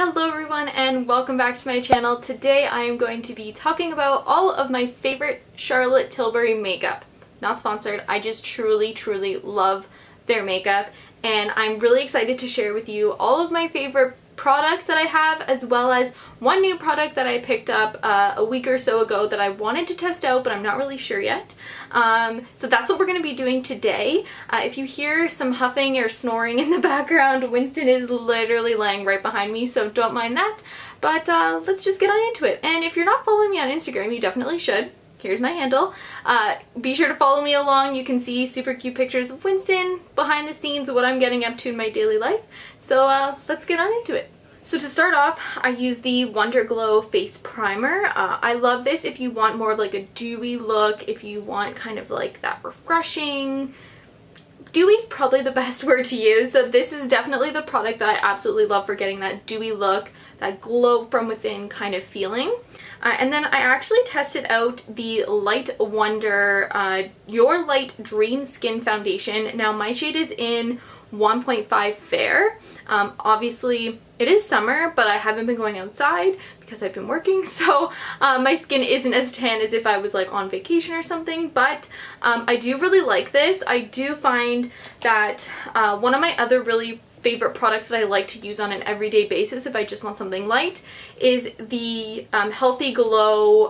Hello everyone and welcome back to my channel. Today I am going to be talking about all of my favorite Charlotte Tilbury makeup. Not sponsored, I just truly love their makeup, and I'm really excited to share with you all of my favorite products that I have, as well as one new product that I picked up a week or so ago that I wanted to test out, but I'm not really sure yet. So that's what we're going to be doing today. If you hear some huffing or snoring in the background, Winston is literally laying right behind me, so don't mind that. But let's just get on into it. And if you're not following me on Instagram, you definitely should. Here's my handle. Be sure to follow me along. You can see super cute pictures of Winston, behind the scenes, what I'm getting up to in my daily life. So let's get on into it. So to start off, I use the Wonder Glow Face Primer. I love this if you want more of like a dewy look, if you want kind of like that refreshing. Dewy is probably the best word to use. So this is definitely the product that I absolutely love for getting that dewy look, that glow from within kind of feeling. And then I actually tested out the Light Wonder Your Light Dream Skin Foundation. Now my shade is in 1.5 Fair. Obviously it is summer, but I haven't been going outside because I've been working, so my skin isn't as tan as if I was like on vacation or something, but I do really like this. I do find that one of my other really favorite products that I like to use on an everyday basis if I just want something light is the Healthy Glow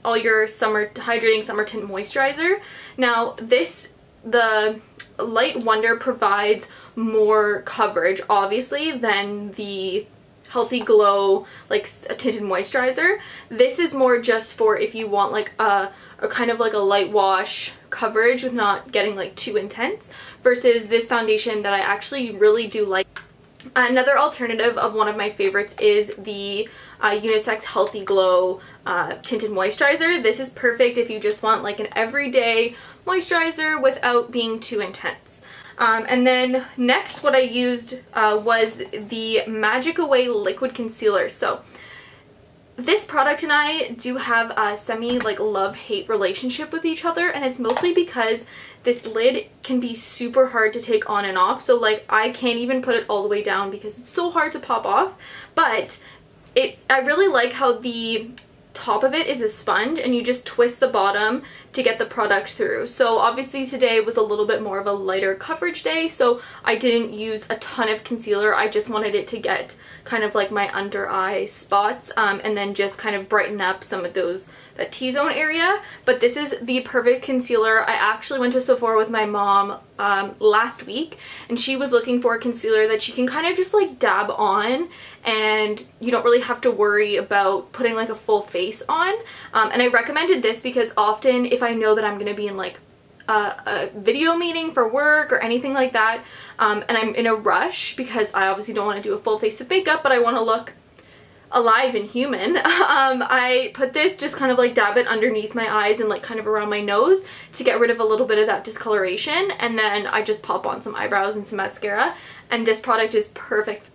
All Your Summer Hydrating Summer Tint Moisturizer. Now the Light Wonder provides more coverage obviously than the Healthy Glow like tinted moisturizer. This is more just for if you want like a kind of like a light wash coverage with not getting like too intense, versus this foundation that I actually really do like. Another alternative of one of my favorites is the Unisex Healthy Glow tinted moisturizer. This is perfect if you just want like an everyday moisturizer without being too intense. And then next what I used was the Magic Away Liquid Concealer. So this product and I do have a semi like love-hate relationship with each other, and it's mostly because this lid can be super hard to take on and off. So like I can't even put it all the way down because it's so hard to pop off. But I really like how the top of it is a sponge and you just twist the bottom to get the product through. So obviously today was a little bit more of a lighter coverage day, so I didn't use a ton of concealer. I just wanted it to get kind of like my under eye spots and then just kind of brighten up some of that T-zone area. But this is the perfect concealer. I actually went to Sephora with my mom last week, and she was looking for a concealer that she can kind of just like dab on and you don't really have to worry about putting like a full face on. And I recommended this because often if I know that I'm going to be in like a video meeting for work or anything like that, and I'm in a rush because I obviously don't want to do a full face of makeup, but I want to look alive and human, I put this, just kind of like dab it underneath my eyes and like kind of around my nose to get rid of a little bit of that discoloration, and then I just pop on some eyebrows and some mascara, and this product is perfect.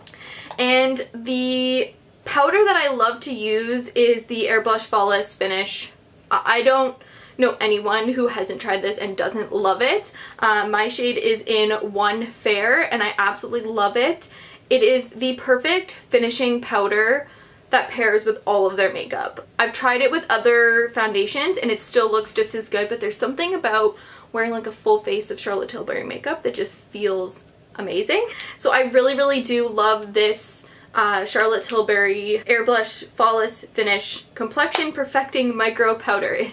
And the powder that I love to use is the Airbrush Flawless Finish. I don't know anyone who hasn't tried this and doesn't love it. My shade is in 1 Fair and I absolutely love it. It is the perfect finishing powder that pairs with all of their makeup. I've tried it with other foundations and it still looks just as good, but there's something about wearing like a full face of Charlotte Tilbury makeup that just feels amazing. So I really do love this Charlotte Tilbury Airbrush Flawless Finish Complexion Perfecting Micro Powder.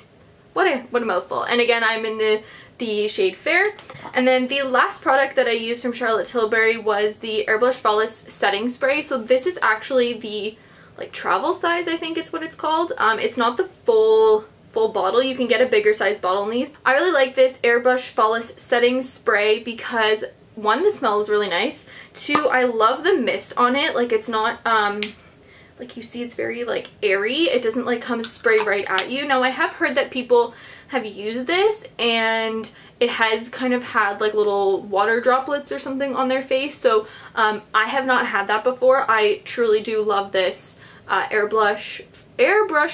What a mouthful. And again, I'm in the shade Fair. And then the last product that I used from Charlotte Tilbury was the Airbrush Flawless Setting Spray. So this is actually the like travel size, I think it's what it's called. It's not the full bottle. You can get a bigger size bottle in these. I really like this Airbrush Flawless Setting Spray because 1, the smell is really nice. 2, I love the mist on it. Like it's not like you see, it's very like airy. It doesn't like come spray right at you. Now I have heard that people have used this and it has kind of had like little water droplets or something on their face. So I have not had that before. I truly do love this Airbrush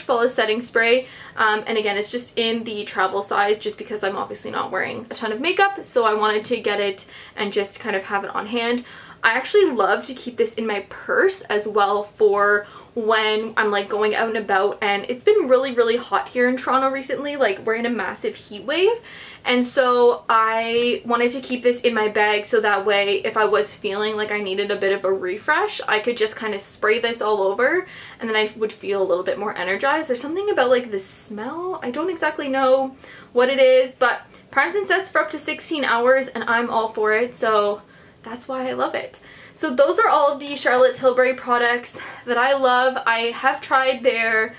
Flawless Setting Spray, and again it's just in the travel size just because I'm obviously not wearing a ton of makeup, so I wanted to get it and just kind of have it on hand. I actually love to keep this in my purse as well for when I'm like going out and about, and it's been really hot here in Toronto recently. Like, we're in a massive heat wave, and so I wanted to keep this in my bag so that way if I was feeling like I needed a bit of a refresh, I could just kind of spray this all over and then I would feel a little bit more energized. There's something about like the smell, I don't exactly know what it is, but primes and sets for up to 16 hours and I'm all for it, so that's why I love it. So those are all of the Charlotte Tilbury products that I love. I have tried their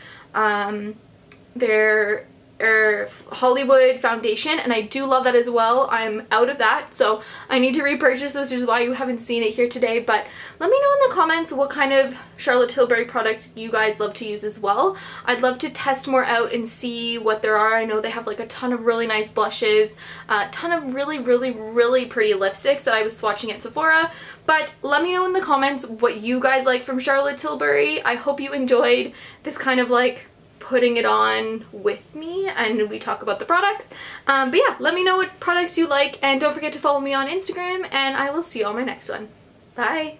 Hollywood foundation, and I do love that as well. I'm out of that, so I need to repurchase this, which is why you haven't seen it here today. But let me know in the comments what kind of Charlotte Tilbury products you guys love to use as well. I'd love to test more out and see what there are. I know they have like a ton of really nice blushes, a ton of really pretty lipsticks that I was swatching at Sephora. But let me know in the comments what you guys like from Charlotte Tilbury. I hope you enjoyed this kind of like putting it on with me and we talk about the products. But yeah, let me know what products you like, and don't forget to follow me on Instagram, and I will see you on my next one. Bye!